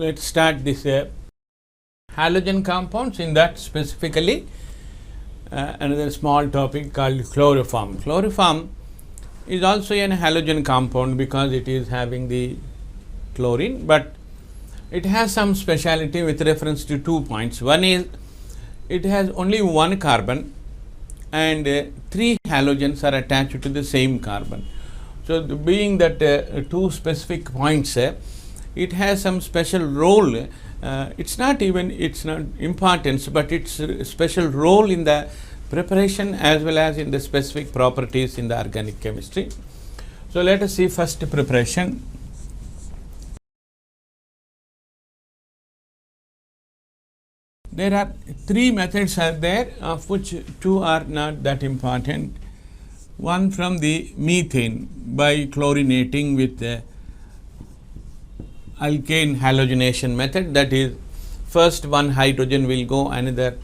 let's start this halogen compounds. In that specifically another small topic called chloroform. Chloroform is also an halogen compound because it is having the chlorine, but it has some speciality with reference to 2 points. One is it has only one carbon and 3 halogens are attached to the same carbon. So, being that 2 specific points, it has some special role. It's not importance, but it's a special role in the preparation as well as in the specific properties in the organic chemistry. So, let us see first preparation. There are 3 methods are there, of which 2 are not that important. One from the methane by chlorinating with the alkane halogenation method, that is first one hydrogen will go, another,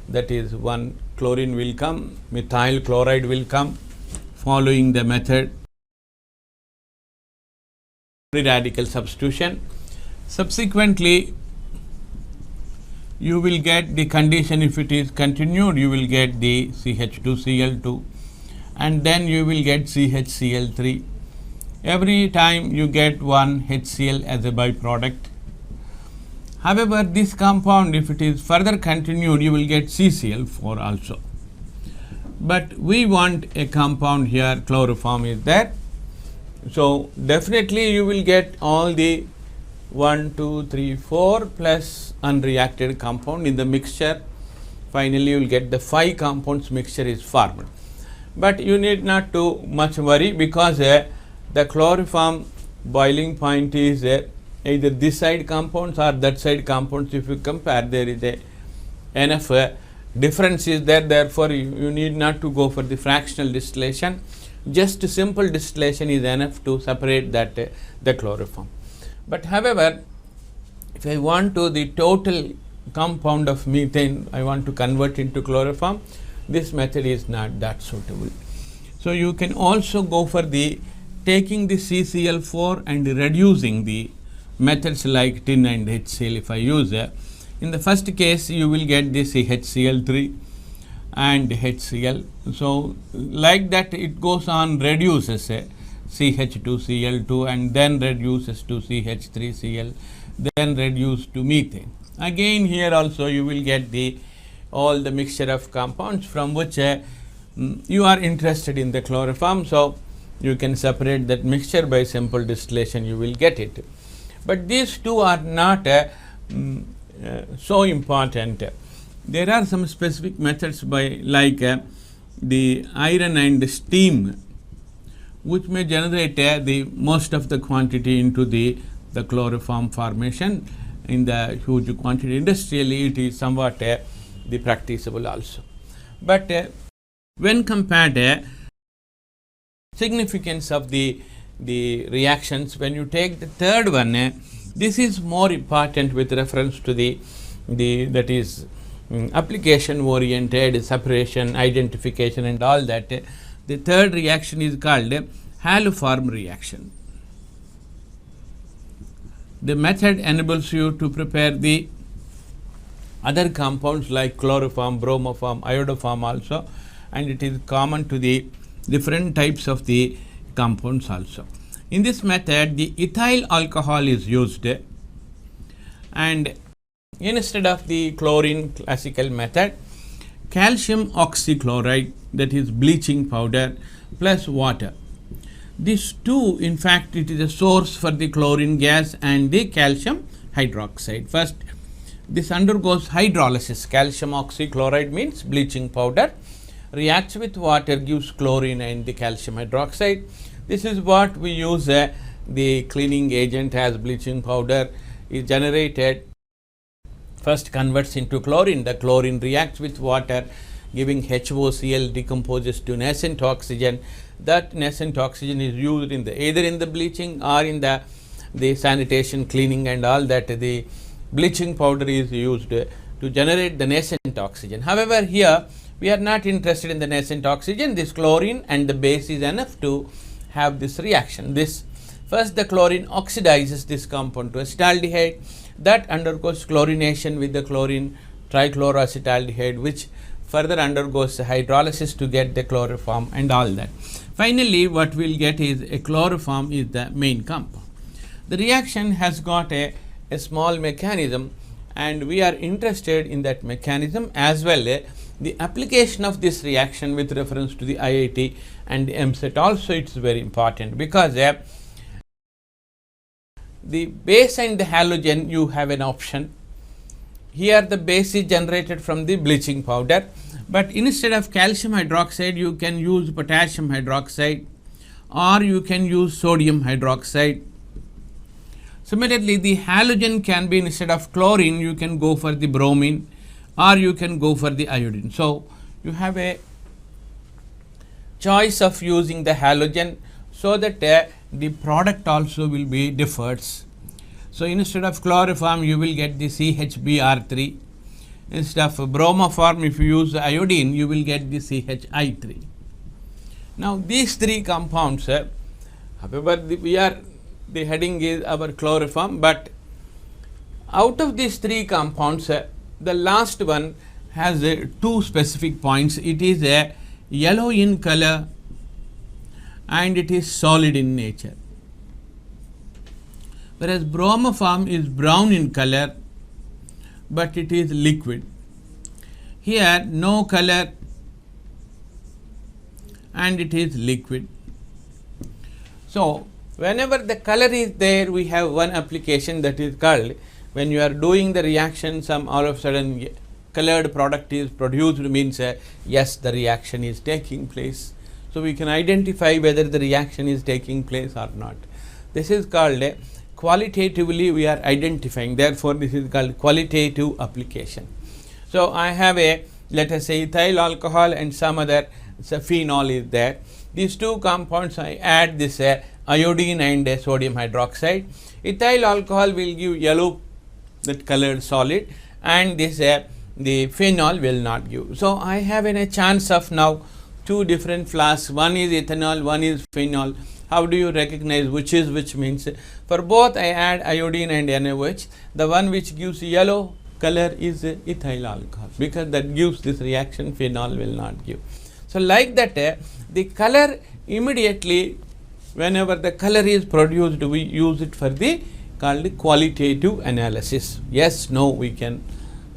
that is one chlorine will come, methyl chloride will come, following the method free radical substitution. Subsequently, you will get the condition, if it is continued, you will get the CH2Cl2 and then you will get CHCl3. Every time you get one HCl as a byproduct. However, this compound, if it is further continued, you will get CCl4 also. But we want a compound here, chloroform is there. So, definitely you will get all the 1, 2, 3, 4 plus unreacted compound in the mixture. Finally, you will get the 5 compounds mixture is formed. But you need not too much worry because the chloroform boiling point is either this side compounds or that side compounds. If you compare, there is enough difference is there. Therefore, you need not to go for the fractional distillation. Just simple distillation is enough to separate that the chloroform. But however, if I want to the total compound of methane, I want to convert into chloroform, this method is not that suitable. So, you can also go for the taking the CCl4 and reducing the methods like tin and HCl. If I use in the first case, you will get the CHCl3 and HCl. So, like that it goes on reduces CH2Cl2 and then reduces to CH3Cl, then reduce to methane. Again here also you will get the all the mixture of compounds from which you are interested in the chloroform. So, you can separate that mixture by simple distillation, you will get it. But these 2 are not so important. There are some specific methods by like the iron and steam, which may generate the most of the quantity into the chloroform formation in the huge quantity. Industrially, it is somewhat the practicable also. But when compared significance of the reactions, when you take the third one, this is more important with reference to the that is application oriented separation, identification and all that. The third reaction is called haloform reaction. The method enables you to prepare the other compounds like chloroform, bromoform, iodoform also, and it is common to the different types of the compounds also. In this method, the ethyl alcohol is used, and instead of the chlorine classical method, calcium oxychloride, that is bleaching powder, plus water. These 2, in fact, it is a source for the chlorine gas and the calcium hydroxide. First, this undergoes hydrolysis. Calcium oxychloride means bleaching powder, reacts with water, gives chlorine and the calcium hydroxide. This is what we use the cleaning agent as bleaching powder is generated. First converts into chlorine. The chlorine reacts with water, giving HOCl, decomposes to nascent oxygen. That nascent oxygen is used in the either in the bleaching or in the sanitation, cleaning and all that. The bleaching powder is used to generate the nascent oxygen. However, here we are not interested in the nascent oxygen. This chlorine and the base is enough to have this reaction. This First the chlorine oxidizes this compound to acetaldehyde, that undergoes chlorination with the chlorine trichloroacetaldehyde, which further undergoes hydrolysis to get the chloroform and all that. Finally, what we will get is a chloroform is the main compound. The reaction has got a small mechanism, and we are interested in that mechanism as well the application of this reaction with reference to the IIT and the EAMCET also. It is very important because the base and the halogen you have an option. Here the base is generated from the bleaching powder, but instead of calcium hydroxide you can use potassium hydroxide or you can use sodium hydroxide. Similarly, the halogen can be, instead of chlorine you can go for the bromine or you can go for the iodine. So, you have a choice of using the halogen so that the product also will be differs. So, instead of chloroform you will get the CHBr3, instead of bromoform if you use the iodine you will get the CHI3. Now, these three compounds, however, the heading is our chloroform, but out of these three compounds the last one has two specific points. It is a yellow in color and it is solid in nature, whereas bromoform is brown in color but it is liquid. Here no color and it is liquid. So, whenever the color is there, we have one application that is called, when you are doing the reaction, some all of a sudden colored product is produced, means yes, the reaction is taking place. So, we can identify whether the reaction is taking place or not. This is called qualitatively we are identifying, therefore, this is called qualitative application. So, I have a, let us say, ethyl alcohol and some other phenol is there. These two compounds I add this iodine and sodium hydroxide. Ethyl alcohol will give yellow, that colored solid, and this the phenol will not give. So, I have a chance of now two different flasks, one is ethanol, one is phenol. How do you recognize which is which? Means for both I add iodine and NaOH. The one which gives yellow color is ethyl alcohol, because that gives this reaction, phenol will not give. So, like that the color immediately, whenever the color is produced, we use it for the called qualitative analysis. Yes, no, we can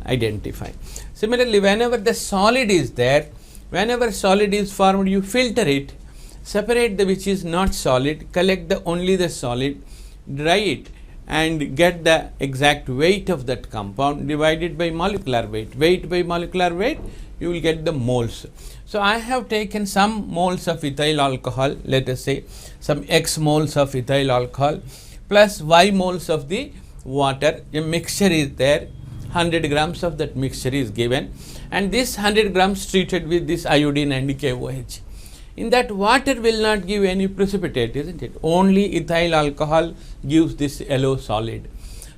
identify. Similarly, whenever the solid is there, whenever solid is formed, you filter it, separate the which is not solid, collect the only the solid, dry it and get the exact weight of that compound divided by molecular weight. Weight by molecular weight, you will get the moles. So, I have taken some moles of ethyl alcohol, let us say some X moles of ethyl alcohol plus Y moles of the water. A mixture is there, 100 grams of that mixture is given, and this 100 grams treated with this iodine and KOH. In that, water will not give any precipitate, isn't it? Only ethyl alcohol gives this yellow solid.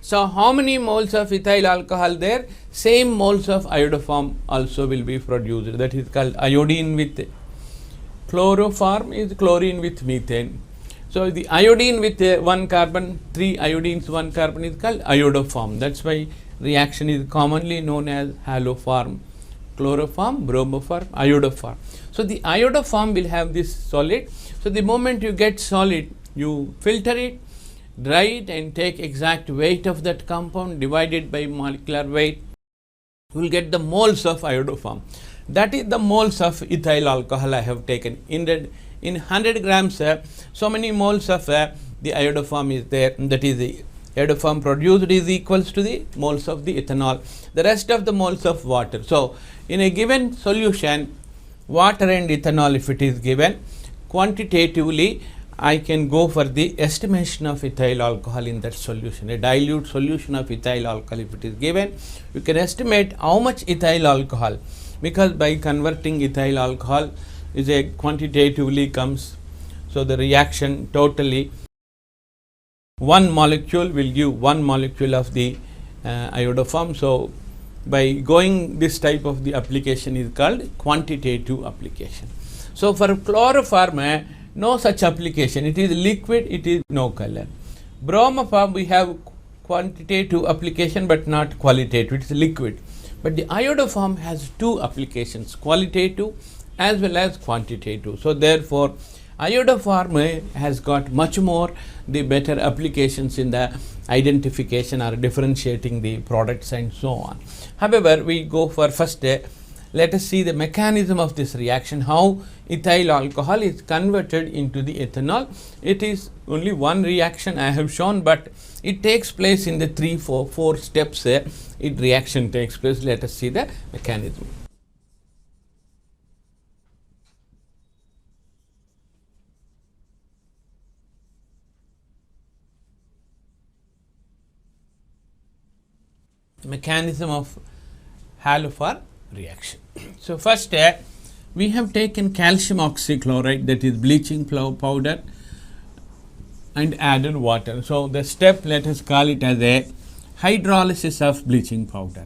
So, how many moles of ethyl alcohol there? Same moles of iodoform also will be produced. That is called iodine with chloroform is chlorine with methane. So, the iodine with one carbon, 3 iodines, 1 carbon is called iodoform. That is why reaction is commonly known as haloform, chloroform, bromoform, iodoform. So, the iodoform will have this solid. So, the moment you get solid, you filter it, dry it and take exact weight of that compound divided by molecular weight, you will get the moles of iodoform. That is the moles of ethyl alcohol I have taken. In 100 grams, so many moles of the iodoform is there, that is the iodoform produced is equals to the moles of the ethanol, the rest of the moles of water. So, in a given solution, water and ethanol if it is given, quantitatively I can go for the estimation of ethyl alcohol in that solution. A dilute solution of ethyl alcohol if it is given, you can estimate how much ethyl alcohol, because by converting ethyl alcohol is a quantitatively comes. So, the reaction totally one molecule will give one molecule of the iodoform. So, by going this type of the application is called quantitative application. So, for chloroform No such application. It is liquid, it is no color. Bromoform, we have quantitative application but not qualitative, it is liquid. But the iodoform has two applications, qualitative as well as quantitative. So therefore, iodoform has got much more the better applications in the identification or differentiating the products and so on. However, we go for first, let us see the mechanism of this reaction, how ethyl alcohol is converted into the ethanol. It is only one reaction I have shown, but it takes place in the four steps. Reaction takes place. Let us see the mechanism. Mechanism of halophor reaction. So first, we have taken calcium oxychloride, that is bleaching powder, and added water. So the step, let us call it as a hydrolysis of bleaching powder.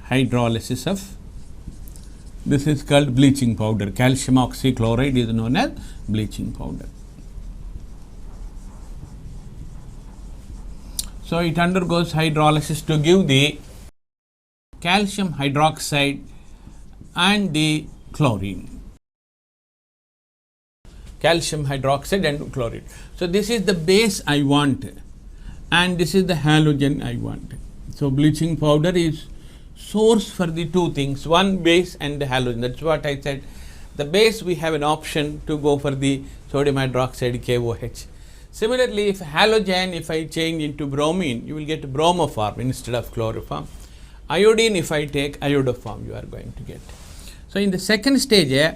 Hydrolysis of, this is called bleaching powder. Calcium oxychloride is known as bleaching powder. So it undergoes hydrolysis to give the calcium hydroxide and the chlorine. Calcium hydroxide and chlorine. So this is the base I want, and this is the halogen I want. So bleaching powder is source for the two things, one base and the halogen. That's what I said. The base, we have an option to go for the sodium hydroxide KOH. Similarly, if halogen, if I change into bromine, you will get bromoform instead of chloroform. Iodine, if I take iodoform, you are going to get. So in the second stage,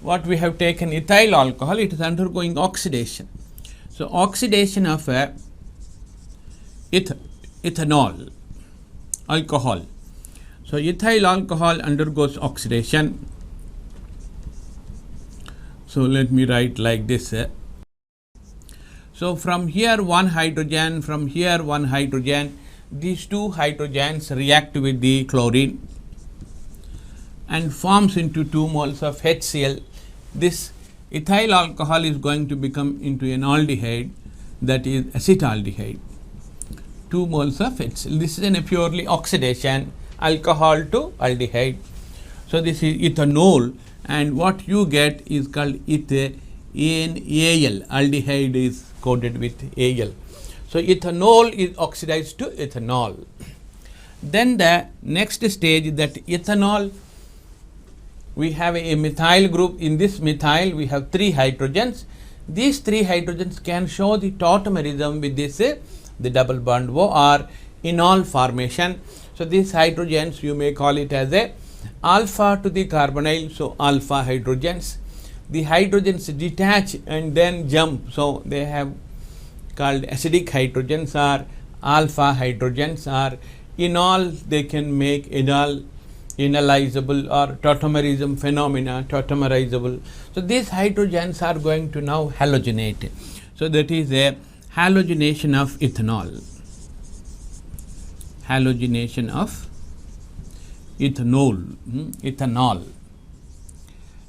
what we have taken ethyl alcohol, it is undergoing oxidation. So oxidation of ethanol, alcohol. So ethyl alcohol undergoes oxidation. So let me write like this. So from here one hydrogen, from here one hydrogen, these two hydrogens react with the chlorine and forms into 2 moles of HCl. This ethyl alcohol is going to become into an aldehyde, that is acetaldehyde. 2 moles of HCl. This is a purely oxidation, alcohol to aldehyde. So this is ethanol, and what you get is called AL. Aldehyde is coded with AL. So ethanol is oxidized to ethanol. Then the next stage, that ethanol, we have a methyl group. In this methyl, we have 3 hydrogens. These 3 hydrogens can show the tautomerism with this, the double bond O or enol formation. So these hydrogens, you may call it as a alpha to the carbonyl, so alpha hydrogens. The hydrogens detach and then jump, so they have called acidic hydrogens or alpha hydrogens, or enol, they can make enol, enolizable, or tautomerism phenomena, tautomerizable. So these hydrogens are going to now halogenate. So that is a halogenation of ethanol. Halogenation of ethanol. Ethanol.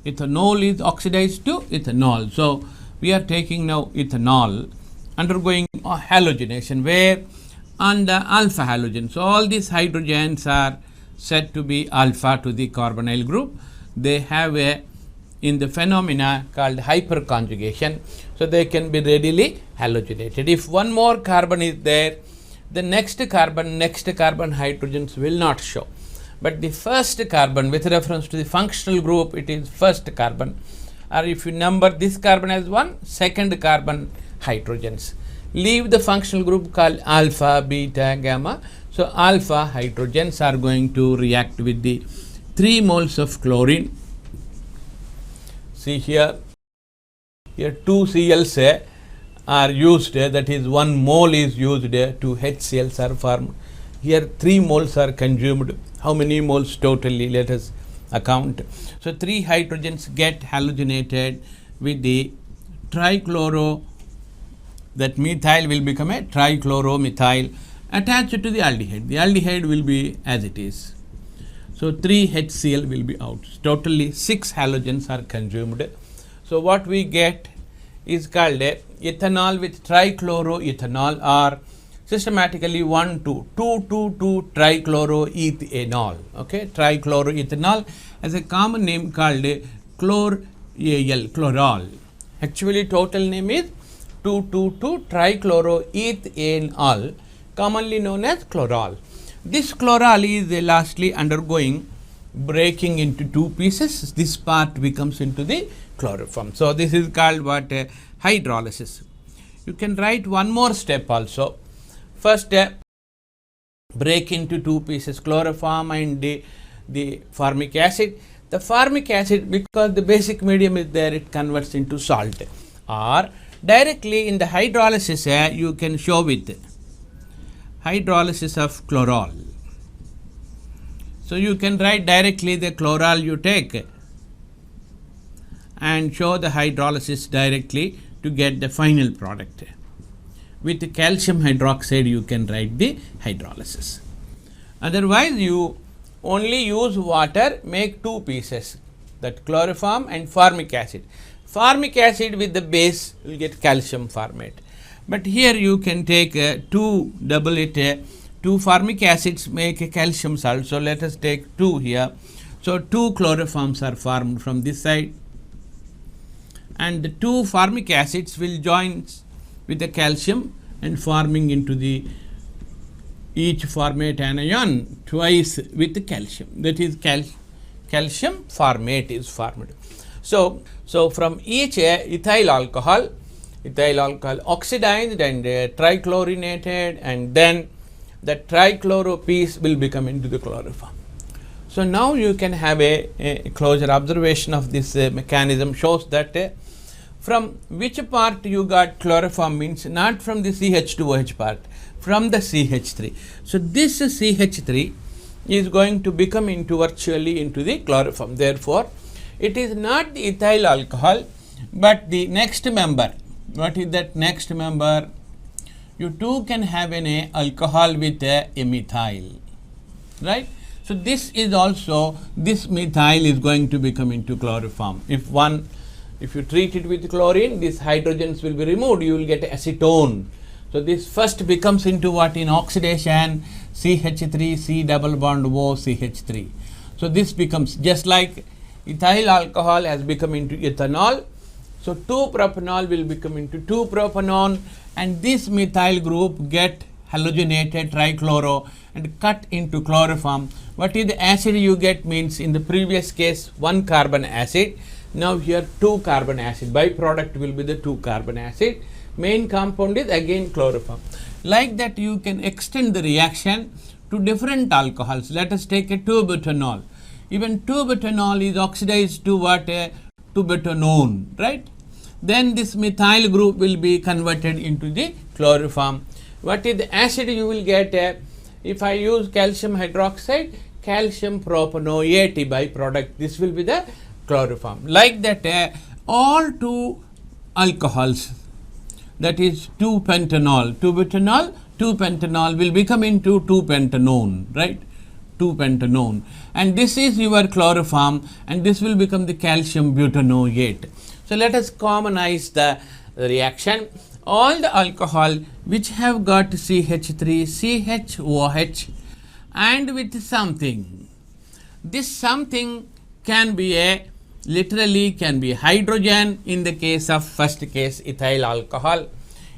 Ethanol is oxidized to ethanol. So we are taking now ethanol undergoing halogenation, where on the alpha halogen. So all these hydrogens are said to be alpha to the carbonyl group. They have a, in the phenomena called hyperconjugation, so they can be readily halogenated. If one more carbon is there, the next carbon hydrogens will not show. But the first carbon, with reference to the functional group, it is first carbon, or if you number this carbon as 1, second carbon hydrogens. Leave the functional group called alpha, beta, gamma. So alpha hydrogens are going to react with the 3 moles of chlorine. See here 2 Cls are used, that is 1 mole is used, 2 HCls are formed. Here 3 moles are consumed. How many moles totally? Let us account. So 3 hydrogens get halogenated with the trichloro, that methyl will become a trichloromethyl attached to the aldehyde. The aldehyde will be as it is. So 3 HCl will be out. Totally 6 halogens are consumed. So what we get is called a ethanol with trichloroethanol, or systematically 1,2,2,2,2 trichloroethanol. Okay, trichloroethanol has a common name called chloral. Actually, total name is 2,2,2 trichloroethanol, commonly known as chloral. This chloral is lastly undergoing breaking into two pieces. This part becomes into the chloroform. So this is called what? Hydrolysis. You can write one more step also. First, break into two pieces, chloroform and the formic acid. The formic acid, because the basic medium is there, it converts into salt. Or directly in the hydrolysis, you can show with hydrolysis of chloral. So you can write directly the chloral you take and show the hydrolysis directly to get the final product. With the calcium hydroxide, you can write the hydrolysis. Otherwise, you only use water, make two pieces, that chloroform and formic acid. Formic acid with the base will get calcium formate. But here you can take two formic acids make a calcium salt. So let us take two here. So two chloroforms are formed from this side, and the two formic acids will join with the calcium and forming into the each formate anion twice with the calcium. That is calcium formate is formed. So from each ethyl alcohol oxidized and trichlorinated, and then the trichloro piece will become into the chloroform. So now you can have a closer observation of this mechanism. Shows that from which part you got chloroform means not from the CH2OH part, from the CH3. So this CH3 is going to become into virtually into the chloroform. Therefore, it is not the ethyl alcohol, but the next member. What is that next member? You too can have an alcohol with a methyl, right? So this is also, this methyl is going to become into chloroform. If you treat it with chlorine, these hydrogens will be removed, you will get acetone. So this first becomes into what? In oxidation, CH3, C double bond O, CH3. So this becomes just like ethyl alcohol has become into ethanol. So 2-propanol will become into 2-propanone, and this methyl group get halogenated trichloro and cut into chloroform. What is the acid you get means in the previous case 1 carbon acid. Now here 2 carbon acid. Byproduct will be the 2 carbon acid. Main compound is again chloroform. Like that you can extend the reaction to different alcohols. Let us take a 2-butanol. Even 2-butanol is oxidized to what? 2-butanone, right? Then this methyl group will be converted into the chloroform. What is the acid you will get? If I use calcium hydroxide, calcium propanoate byproduct, this will be the chloroform. Like that, all 2 alcohols, that is 2-pentanol, 2-butanol, 2-pentanol will become into 2-pentanone, right? 2-pentanone, and this is your chloroform, and this will become the calcium butanoate. So let us commonize the reaction. All the alcohol which have got CH3, CHOH, and with something. This something can be literally can be hydrogen in the case of first case ethyl alcohol.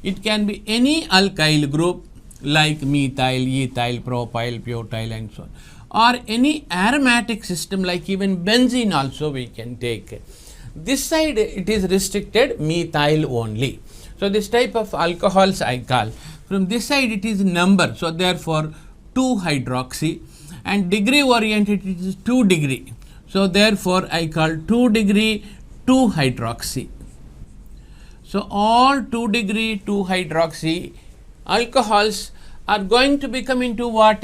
It can be any alkyl group like methyl, ethyl, propyl, butyl, and so on, or any aromatic system like even benzene also we can take. This side it is restricted methyl only. So this type of alcohols I call. From this side it is number, so therefore 2-hydroxy, and degree oriented it is 2 degree. So therefore I call 2 degree 2-hydroxy. So all 2 degree 2-hydroxy alcohols are going to become into what?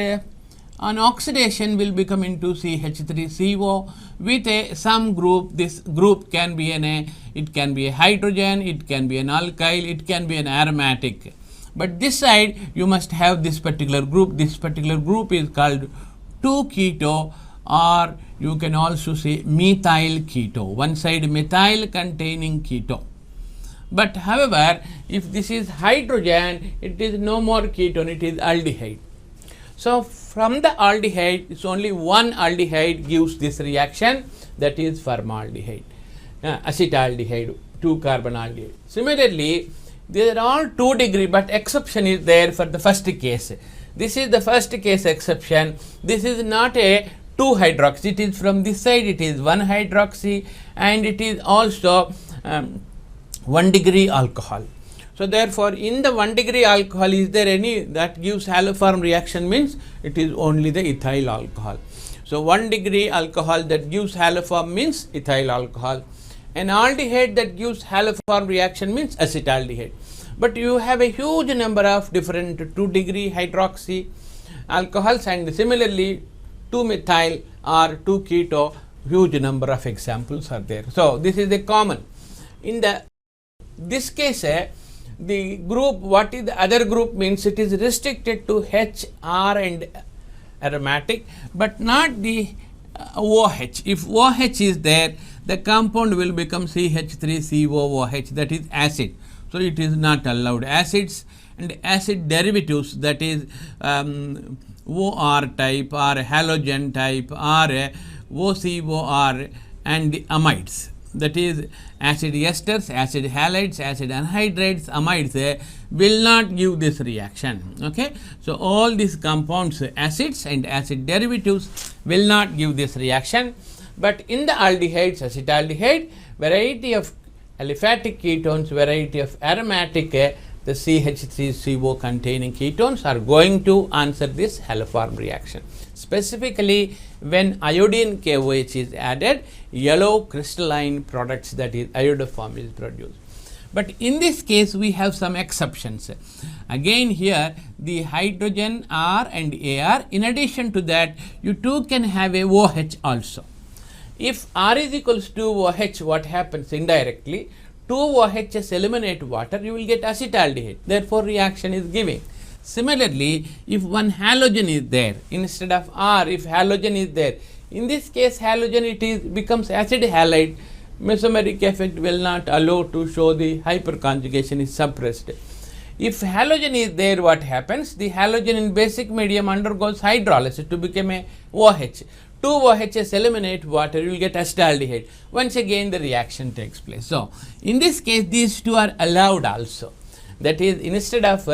On oxidation will become into CH3CO with some group. This group can be it can be a hydrogen, it can be an alkyl, it can be an aromatic. But this side you must have this particular group. This particular group is called 2-keto or You can also say methyl keto, one side methyl containing keto. But however, if this is hydrogen, it is no more ketone, it is aldehyde. So from the aldehyde, it's only one aldehyde gives this reaction, that is formaldehyde, acetaldehyde, 2-carbon aldehyde. Similarly, these are all 2 degree, but exception is there for the first case. This is the first case exception. This is not a 2-hydroxy, it is from this side, it is 1-hydroxy, and it is also 1 degree alcohol. So therefore, in the 1 degree alcohol, is there any that gives haloform reaction? Means it is only the ethyl alcohol. So 1 degree alcohol that gives haloform means ethyl alcohol. An aldehyde that gives haloform reaction means acetaldehyde. But you have a huge number of different 2 degree hydroxy alcohols, and similarly 2-methyl or 2-keto, huge number of examples are there. So this is a common. In this case, the group, what is the other group means, it is restricted to H, R and aromatic, but not the OH. If OH is there, the compound will become CH3COOH, that is acid. So it is not allowed. Acids and acid derivatives, that is OR type or halogen type or OCOR and the amides, that is acid esters, acid halides, acid anhydrides, amides will not give this reaction. Okay. So all these compounds, acids and acid derivatives will not give this reaction. But in the aldehydes, acetaldehyde, variety of aliphatic ketones, variety of aromatic, the CH3CO containing ketones are going to answer this haloform reaction. Specifically, when iodine KOH is added, yellow crystalline products, that is iodoform, is produced. But in this case, we have some exceptions. Again here, the hydrogen R and AR, in addition to that, you too can have a OH also. If R is equals to OH, what happens indirectly? 2 OHs eliminate water, you will get acetaldehyde. Therefore, reaction is giving. Similarly, if one halogen is there, instead of R, if halogen is there, in this case halogen becomes acid halide, mesomeric effect will not allow to show the hyperconjugation is suppressed. If halogen is there, what happens? The halogen in basic medium undergoes hydrolysis to become a OH. 2 OHs eliminate water, you will get acetaldehyde. Once again the reaction takes place. So in this case, these two are allowed also. That is, instead of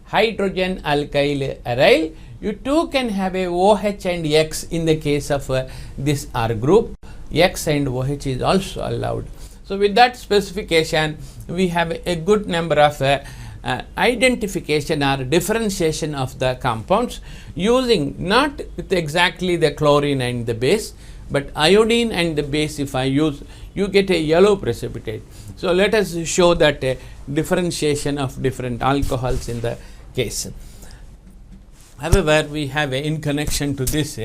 hydrogen alkyl aryl, you too can have a OH and X in the case of this R group. X and OH is also allowed. So with that specification, we have a good number of identification or differentiation of the compounds using not with exactly the chlorine and the base, but iodine and the base. If I use, you get a yellow precipitate. So let us show that differentiation of different alcohols in the case. However, we have in connection to this,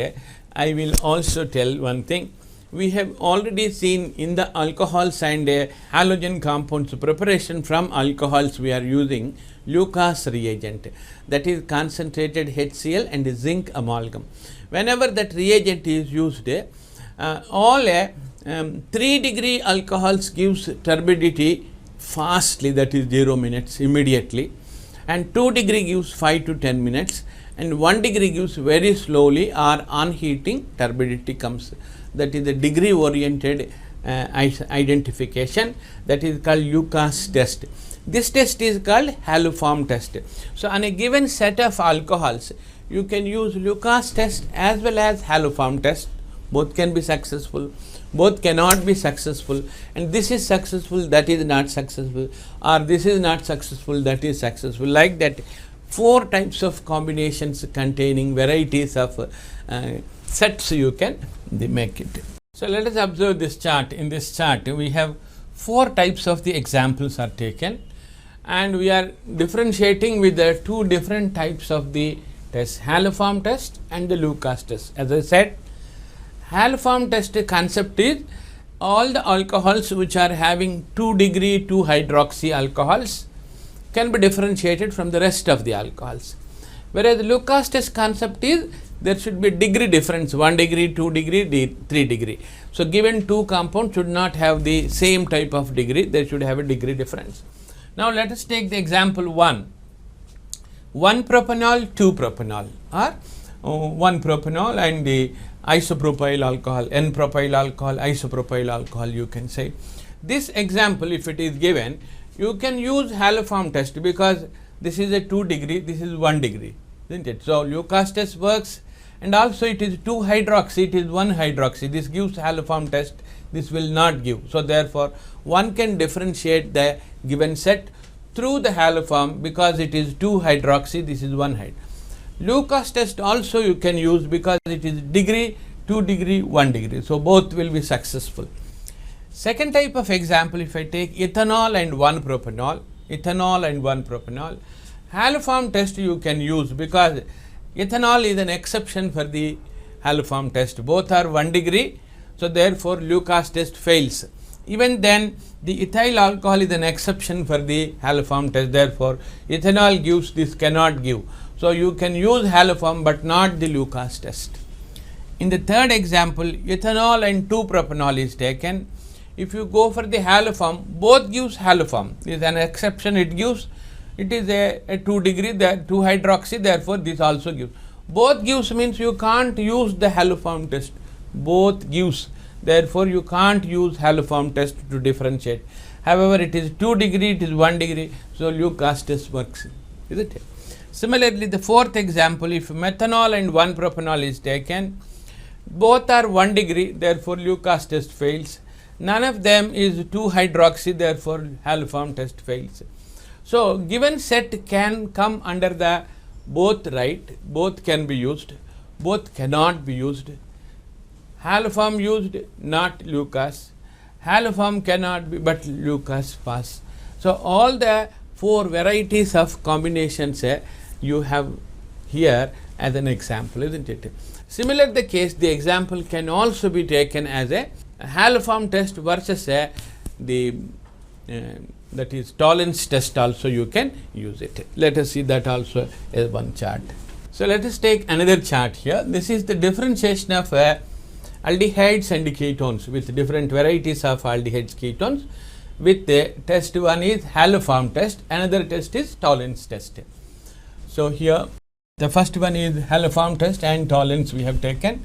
I will also tell one thing. We have already seen in the alcohols and halogen compounds preparation from alcohols, we are using Lucas reagent, that is concentrated HCl and zinc amalgam. Whenever that reagent is used, all 3 degree alcohols gives turbidity fastly, that is 0 minutes immediately, and 2 degree gives 5 to 10 minutes, and 1 degree gives very slowly, or on heating turbidity comes. That is the degree oriented identification, that is called Lucas test. This test is called haloform test. So on a given set of alcohols, you can use Lucas test as well as haloform test. Both can be successful, both cannot be successful, and this is successful, that is not successful, or this is not successful, that is successful. Like that, 4 types of combinations containing varieties of sets you can make it. So let us observe this chart. In this chart, we have 4 types of the examples are taken, and we are differentiating with the 2 different types of the test, haloform test and the Lucas test. As I said, haloform test concept is all the alcohols which are having 2 degree 2 hydroxy alcohols can be differentiated from the rest of the alcohols. Whereas the Lucas test concept is there should be degree difference, 1 degree, 2 degree, 3 degree. So given two compounds should not have the same type of degree, they should have a degree difference. Now let us take the example 1. 1 propanol, 2 propanol, or 1 propanol and the isopropyl alcohol, N-propyl alcohol, isopropyl alcohol you can say. This example if it is given, you can use Haloform test because this is a 2 degree, this is 1 degree, isn't it? So Lucas test works, and also it is 2 hydroxy, it is 1 hydroxy, this gives Haloform test, this will not give. So therefore one can differentiate the given set through the Haloform because it is 2 hydroxy, this is 1 hyd. Lucas test also you can use because it is degree, 2 degree, 1 degree. So both will be successful. Second type of example, if I take ethanol and 1 propanol, ethanol and 1 propanol, Haloform test you can use because ethanol is an exception for the Haloform test. Both are 1 degree, so therefore Lucas test fails. Even then the ethyl alcohol is an exception for the Haloform test, therefore ethanol gives, this cannot give. So you can use Haloform but not the Lucas test. In the third example, ethanol and 2 propanol is taken. If you go for the Haloform, both gives Haloform, is an exception it gives, it is a 2 degree, 2 hydroxy, therefore this also gives. Both gives means you can't use the Haloform test, both gives, therefore you can't use Haloform test to differentiate. However, it is 2 degree, it is 1 degree, so Lucas test works, isn't it? Similarly, the fourth example, if methanol and 1 propanol is taken, both are 1 degree, therefore Lucas test fails. None of them is 2 hydroxy, therefore Haloform test fails. So given set can come under the both, right, both can be used, both cannot be used. Haloform used, not Lucas. Haloform cannot be, but Lucas pass. So all the 4 varieties of combinations you have here as an example, isn't it? Similar the case, the example can also be taken as a Haloform test versus the that is tolerance test also you can use it. Let us see that also as one chart. So let us take another chart here. This is the differentiation of aldehydes and ketones with different varieties of aldehydes ketones. With the test, one is Haloform test, another test is tolerance test. So here the first one is Haloform test and tolerance we have taken.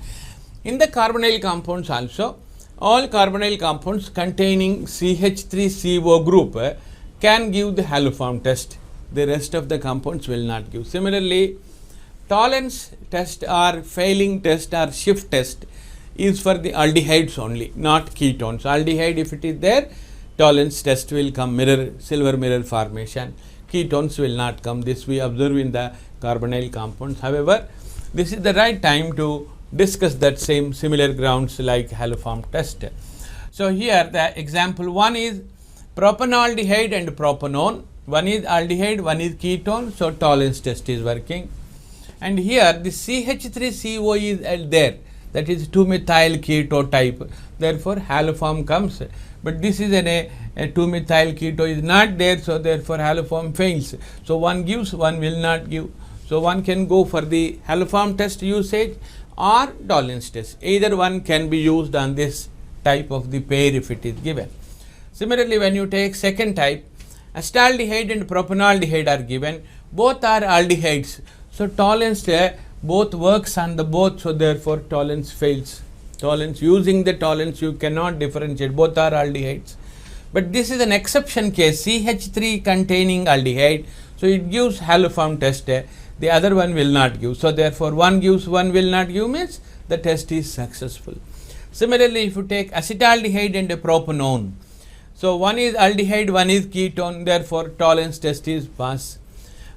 In the carbonyl compounds also, all carbonyl compounds containing CH3CO group can give the Haloform test. The rest of the compounds will not give. Similarly, tolerance test or failing test or shift test is for the aldehydes only, not ketones. Aldehyde, if it is there, tolerance test will come, mirror, silver mirror formation. Ketones will not come. This we observe in the carbonyl compounds. However, this is the right time to discuss that same similar grounds like Haloform test. So here the example 1 is propanaldehyde and propanone. One is aldehyde, one is ketone, so tolerance test is working. And here the CH3CO is there, that is 2-methyl keto type, therefore Haloform comes. But this is a 2-methyl keto is not there, so therefore Haloform fails. So one gives, one will not give. So one can go for the Haloform test usage or tolerance test. Either one can be used on this type of the pair if it is given. Similarly, when you take second type, acetaldehyde and propanaldehyde are given. Both are aldehydes. So tolerance both works on the both, so therefore tolerance fails. Tolerance, using the tolerance you cannot differentiate, both are aldehydes. But this is an exception case, CH3 containing aldehyde, so it gives Haloform test, the other one will not give. So therefore one gives, one will not give means the test is successful. Similarly, if you take acetaldehyde and a propanone, so one is aldehyde, one is ketone, therefore tolerance test is pass.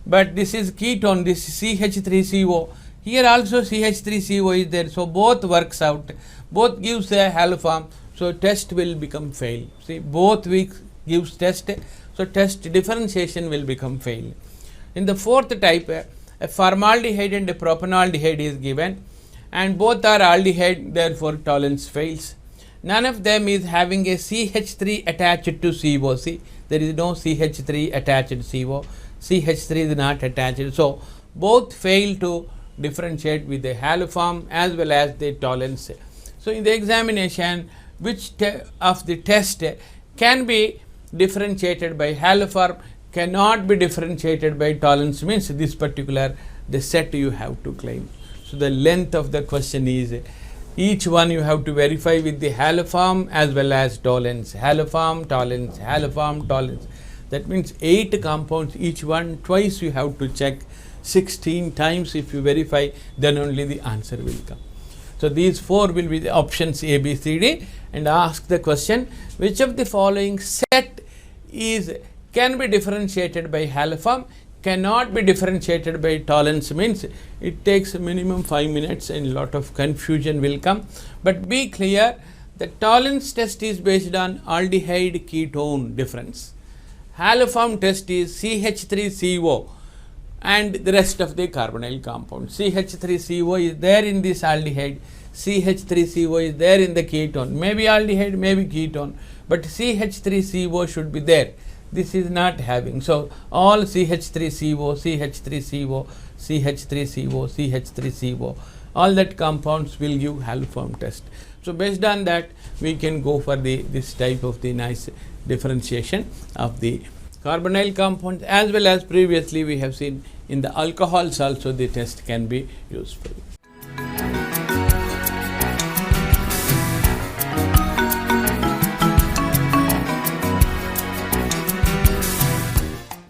But this is ketone, this is CH3CO. Here also CH3CO is there, so both works out, both gives a Haloform, so test will become fail. See, both gives test, so test differentiation will become fail. In the fourth type, a formaldehyde and a propanaldehyde is given, and both are aldehyde, therefore tolerance fails. None of them is having a CH3 attached to CO. See, there is no CH3 attached CO. CH3 is not attached, so both fail to differentiate with the haloform as well as the tolerance. So in the examination, which of the test can be differentiated by haloform, cannot be differentiated by tolerance, means this particular the set you have to claim. So the length of the question is each one you have to verify with the haloform as well as tolerance. Haloform, tolerance, haloform, tolerance. That means 8 compounds, each one twice you have to check. 16 times if you verify, then only the answer will come. So these 4 will be the options A, B, C, D, and ask the question, which of the following set can be differentiated by haloform, cannot be differentiated by tolerance, means it takes minimum 5 minutes and lot of confusion will come. But be clear, the tolerance test is based on aldehyde ketone difference. Haloform test is CH3CO and the rest of the carbonyl compound. CH3CO is there in this aldehyde, CH3CO is there in the ketone, maybe aldehyde, maybe ketone, but CH3CO should be there. This is not having. So all CH3CO, CH3CO, CH3CO, CH3CO, all that compounds will give haloform test. So based on that, we can go for this type of the nice differentiation of the carbonyl compounds, as well as previously we have seen in the alcohols also the test can be useful.